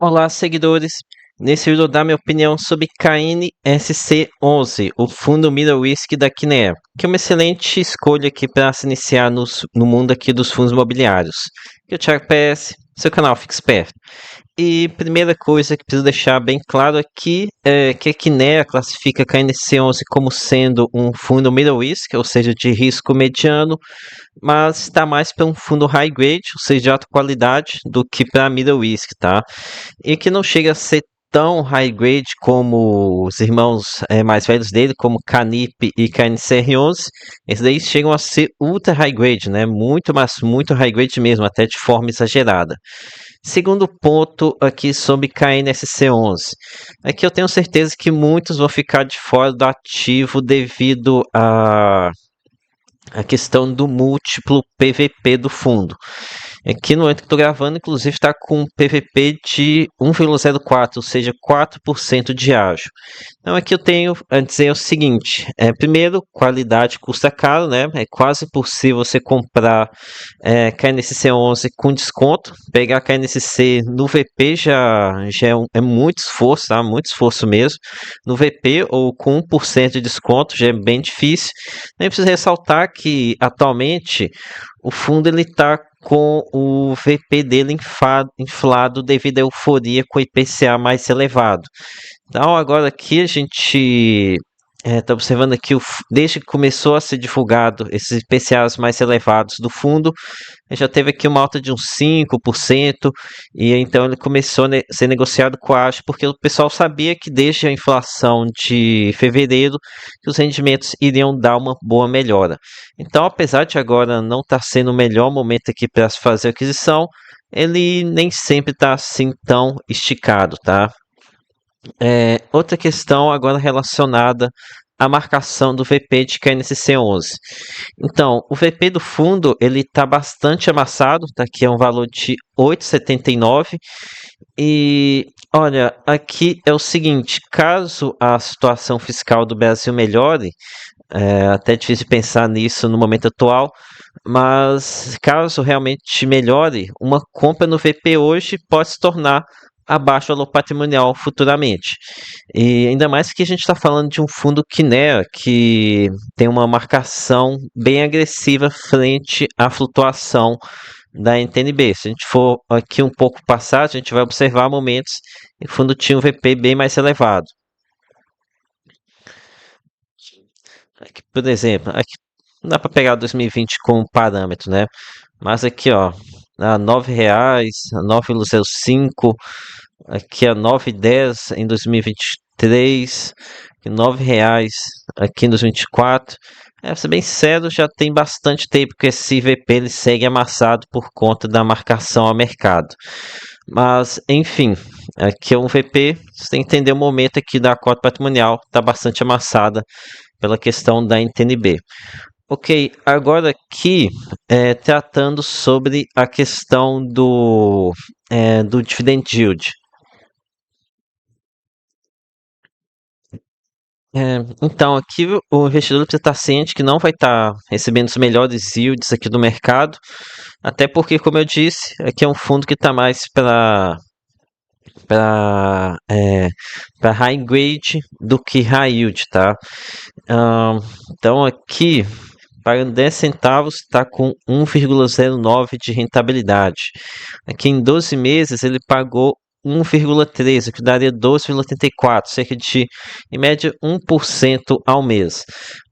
Olá, seguidores. Nesse vídeo eu vou dar minha opinião sobre KNSC11, o fundo Middle Risk da Kinea, que é uma excelente escolha aqui para se iniciar no mundo aqui dos fundos imobiliários. Aqui é o Thiago PS, seu canal Fique Esperto. E primeira coisa que preciso deixar bem claro aqui é que a Kinea classifica a KNC11 como sendo um fundo middle risk, ou seja, de risco mediano, mas está mais para um fundo high grade, ou seja, de alta qualidade, do que para middle risk, tá? E que não chega a ser tão high grade como os irmãos mais velhos dele, como Canip e KNCR11. Esses daí chegam a ser ultra high grade, né? Muito, mas muito high grade mesmo, até de forma exagerada. Segundo ponto aqui sobre KNSC11. Aqui eu tenho certeza que muitos vão ficar de fora do ativo devido a questão do múltiplo PVP do fundo. Aqui no momento que estou gravando, inclusive, está com um PVP de 1,04, ou seja, 4% de ágio. Então, aqui eu tenho a dizer o seguinte: primeiro, qualidade custa caro, né? É quase impossível você comprar KNSC11 com desconto. Pegar KNSC no VP já é muito esforço, tá? Muito esforço mesmo. No VP ou com 1% de desconto já é bem difícil. Nem preciso ressaltar que atualmente o fundo ele está com o VP dele inflado devido à euforia com o IPCA mais elevado. Então agora aqui a gente está observando aqui, desde que começou a ser divulgado esses IPCAs mais elevados do fundo, já teve aqui uma alta de uns 5%, e então ele começou a ser negociado com a ASH, porque o pessoal sabia que desde a inflação de fevereiro, que os rendimentos iriam dar uma boa melhora. Então, apesar de agora não estar sendo o melhor momento aqui para se fazer aquisição, ele nem sempre está assim tão esticado, tá? Outra questão agora relacionada à marcação do VP de KNSC11. Então, o VP do fundo ele está bastante amassado, tá? Aqui é um valor de 8,79 e olha, aqui é o seguinte: caso a situação fiscal do Brasil melhore, é até difícil pensar nisso no momento atual, mas caso realmente melhore, uma compra no VP hoje pode se tornar abaixo do valor patrimonial futuramente. E ainda mais que a gente está falando de um fundo Kinea que tem uma marcação bem agressiva frente à flutuação da NTNB. Se a gente for aqui um pouco passado, a gente vai observar momentos em que o fundo tinha um VP bem mais elevado. Aqui, por exemplo, aqui não dá para pegar 2020 como parâmetro, né? Mas aqui, ó, a R$ 9, a 9,05, aqui a 9,10 em 2023, R$ 9 aqui em 2024. Pra ser bem sincero, já tem bastante tempo que esse VP ele segue amassado por conta da marcação ao mercado. Mas, enfim, aqui é um VP, você tem que entender o momento aqui da cota patrimonial, está bastante amassada pela questão da NTNB. Ok, agora aqui tratando sobre a questão do dividend yield. Então, aqui o investidor precisa estar ciente que não vai estar recebendo os melhores yields aqui do mercado, até porque, como eu disse, aqui é um fundo que está mais para high grade do que high yield, tá? Então, aqui, pagando 10 centavos, está com 1,09 de rentabilidade. Aqui em 12 meses, ele pagou 1,13, o que daria 12,84, cerca de, em média, 1% ao mês.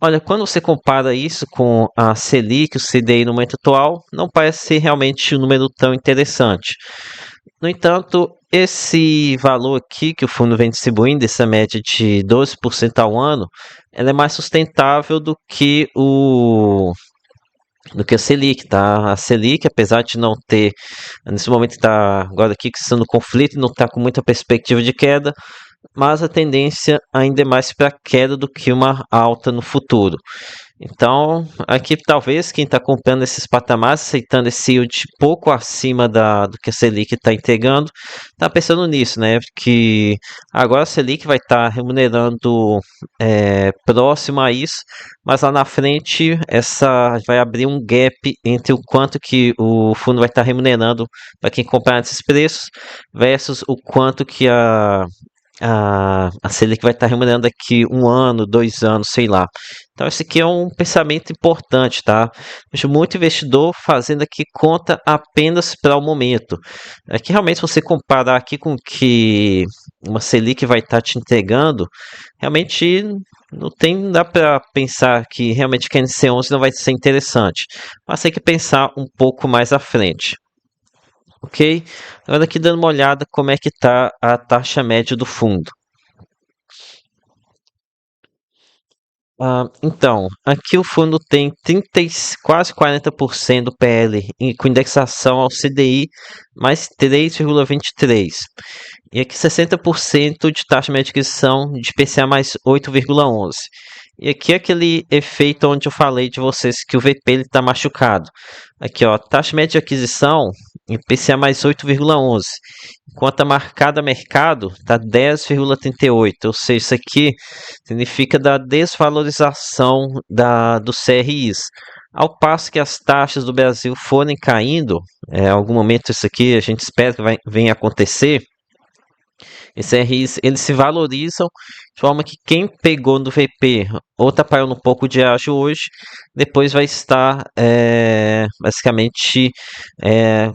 Olha, quando você compara isso com a Selic, o CDI no momento atual, não parece ser realmente um número tão interessante. No entanto, esse valor aqui que o fundo vem distribuindo, essa média de 12% ao ano, ela é mais sustentável do que a Selic, tá? A Selic, apesar de não ter, nesse momento está agora aqui que está no conflito, não está com muita perspectiva de queda, mas a tendência ainda é mais para queda do que uma alta no futuro. Então, aqui talvez quem está comprando esses patamares, aceitando esse yield pouco acima do que a Selic está entregando, está pensando nisso, né? Que agora a Selic vai estar remunerando próximo a isso, mas lá na frente essa vai abrir um gap entre o quanto que o fundo vai estar remunerando para quem comprar nesses preços versus o quanto que a Selic vai estar remunerando daqui um ano, 2 anos, sei lá. Então, esse aqui é um pensamento importante, tá? Vejo muito investidor fazendo aqui conta apenas para o momento. É que realmente, se você comparar aqui com o que uma Selic vai estar te entregando, realmente não dá para pensar que realmente que a NC11 não vai ser interessante. Mas tem que pensar um pouco mais à frente. Ok? Agora aqui dando uma olhada como é que está a taxa média do fundo. Então, aqui o fundo tem 30, quase 40% do PL com indexação ao CDI mais 3,23. E aqui 60% de taxa de adquisição de IPCA mais 8,11. E aqui é aquele efeito onde eu falei de vocês que o VP está machucado. Aqui, ó, taxa média de aquisição, IPCA mais 8,11. Enquanto a marcada mercado está 10,38. Ou seja, isso aqui significa da desvalorização dos CRIs. Ao passo que as taxas do Brasil forem caindo, em algum momento isso aqui a gente espera que venha acontecer, esses RIs eles se valorizam de forma que quem pegou no VP ou está pagando um pouco de ágio hoje, depois vai estar basicamente é,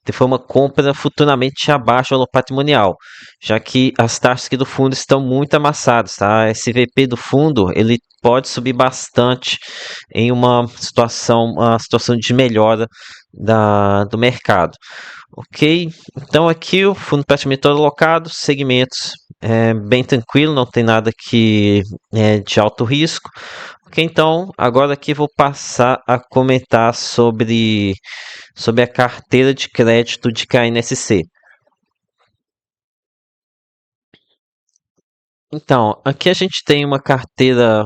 de forma compra futuramente abaixo do valor patrimonial, já que as taxas aqui do fundo estão muito amassadas, tá? Esse VP do fundo, ele pode subir bastante em uma situação de melhora do mercado. Ok, então aqui o fundo praticamente todo alocado, segmentos bem tranquilo, não tem nada aqui de alto risco. Ok, então agora aqui vou passar a comentar sobre a carteira de crédito de KNSC. Então, aqui a gente tem uma carteira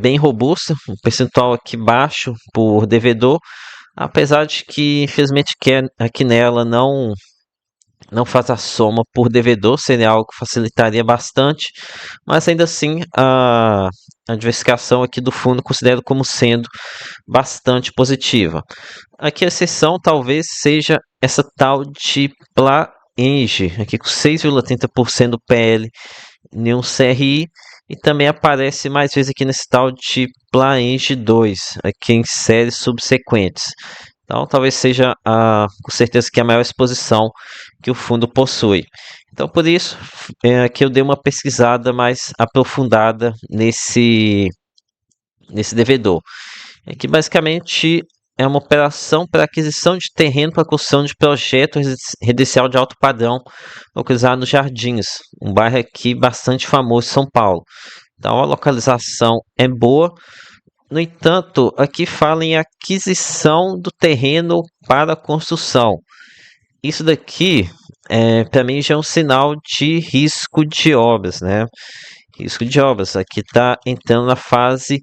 bem robusta, um percentual aqui baixo por devedor, apesar de que, infelizmente, aqui nela não faz a soma por devedor, seria algo que facilitaria bastante, mas ainda assim a diversificação aqui do fundo considero como sendo bastante positiva. Aqui a exceção talvez seja essa tal de Plaenge, aqui com 6,30% do PL em um CRI, e também aparece mais vezes aqui nesse tal de Plaenge 2, aqui em séries subsequentes. Então, talvez seja com certeza que a maior exposição que o fundo possui. Então, por isso que eu dei uma pesquisada mais aprofundada nesse devedor. É que basicamente é uma operação para aquisição de terreno para construção de projeto residencial de alto padrão localizado nos Jardins, um bairro aqui bastante famoso em São Paulo. Então, a localização é boa. No entanto, aqui fala em aquisição do terreno para construção. Isso daqui, para mim, já é um sinal de risco de obras, né? Risco de obras. Aqui está entrando na fase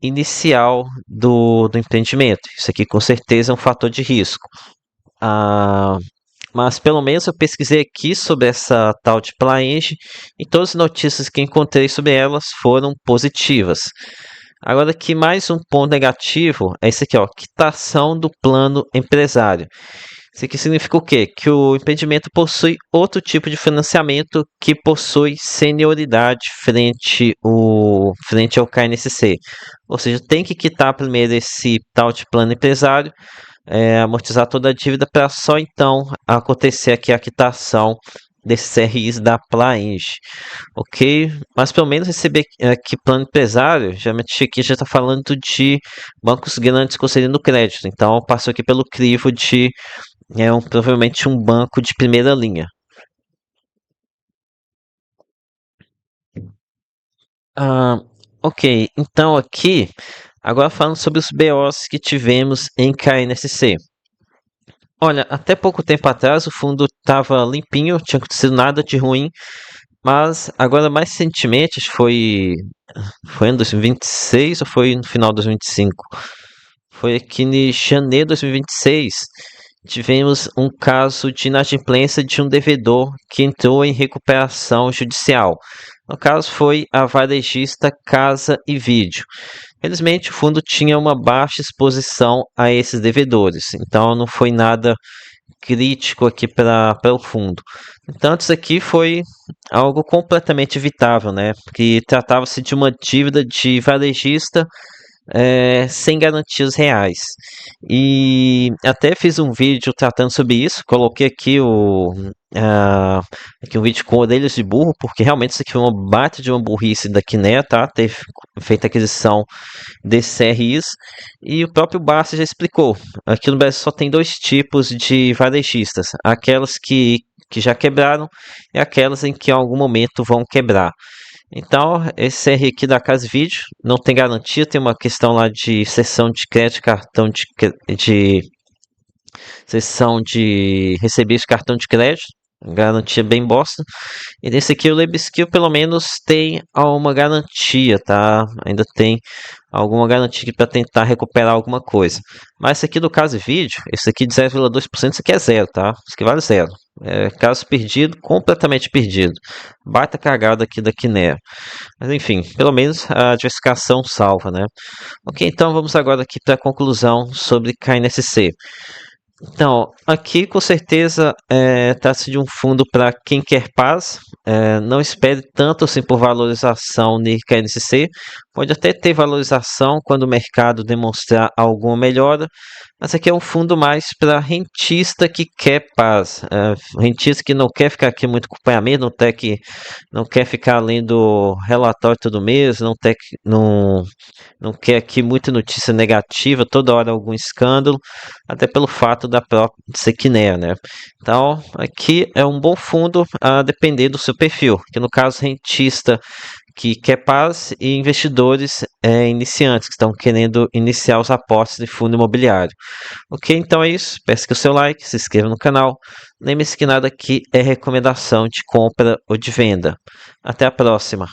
inicial do empreendimento. Isso aqui, com certeza, é um fator de risco. Ah, mas, pelo menos, eu pesquisei aqui sobre essa tal de Plaenge e todas as notícias que encontrei sobre elas foram positivas. Agora aqui mais um ponto negativo é esse aqui, ó, quitação do plano empresário. Isso aqui significa o quê? Que o empreendimento possui outro tipo de financiamento que possui senioridade frente ao KNSC. Ou seja, tem que quitar primeiro esse tal de plano empresário, amortizar toda a dívida para só então acontecer aqui a quitação desses RIs da Plaenge, ok? Mas pelo menos receber aqui plano empresário, geralmente aqui já está falando de bancos grandes concedendo crédito, então passou aqui pelo crivo de provavelmente um banco de primeira linha. Ah, ok, então aqui, agora falando sobre os BOs que tivemos em KNSC. Olha, até pouco tempo atrás o fundo estava limpinho, tinha acontecido nada de ruim. Mas agora mais recentemente, acho que foi em 2026 ou foi no final de 2025? Foi aqui em janeiro de 2026, tivemos um caso de inadimplência de um devedor que entrou em recuperação judicial. No caso, foi a varejista Casa e Vídeo. Felizmente, o fundo tinha uma baixa exposição a esses devedores, então não foi nada crítico aqui para o fundo. Então, isso aqui foi algo completamente evitável, né? Porque tratava-se de uma dívida de varejista sem garantias reais. E até fiz um vídeo tratando sobre isso, coloquei aqui um vídeo com orelhas de burro, porque realmente isso aqui foi uma bate de uma burrice da Kinea, tá? Ter feito a aquisição desses CRIs, e o próprio Barça já explicou. Aqui no Brasil só tem dois tipos de varejistas, aquelas que já quebraram e aquelas em que em algum momento vão quebrar. Então, esse R aqui da Casa Vídeo não tem garantia, tem uma questão lá de cessão de crédito, cartão de cessão de receber de cartão de crédito, garantia bem bosta. E nesse aqui o Lebskill pelo menos tem uma garantia, tá? Ainda tem alguma garantia para tentar recuperar alguma coisa. Mas esse aqui do caso vídeo, esse aqui de 0,2%, isso aqui é zero, tá? Isso aqui vale zero. É caso perdido, completamente perdido. Baita cagada aqui da Kinea. Mas enfim, pelo menos a diversificação salva, né? Ok, então vamos agora aqui para a conclusão sobre KNSC. Então, aqui com certeza trata-se de um fundo para quem quer paz. Não espere tanto assim por valorização no KNCC. Pode até ter valorização quando o mercado demonstrar alguma melhora, mas aqui é um fundo mais para rentista que quer paz. Rentista que não quer ficar aqui muito acompanhamento, não quer ficar lendo relatório todo mês, não quer aqui muita notícia negativa, toda hora algum escândalo, até pelo fato da própria Sequinea, né? Então, aqui é um bom fundo a depender do seu perfil, que no caso rentista que quer paz e investidores iniciantes que estão querendo iniciar os aportes de fundo imobiliário. Ok, então é isso. Peço que o seu like, se inscreva no canal. Lembre-se que nada aqui é recomendação de compra ou de venda. Até a próxima.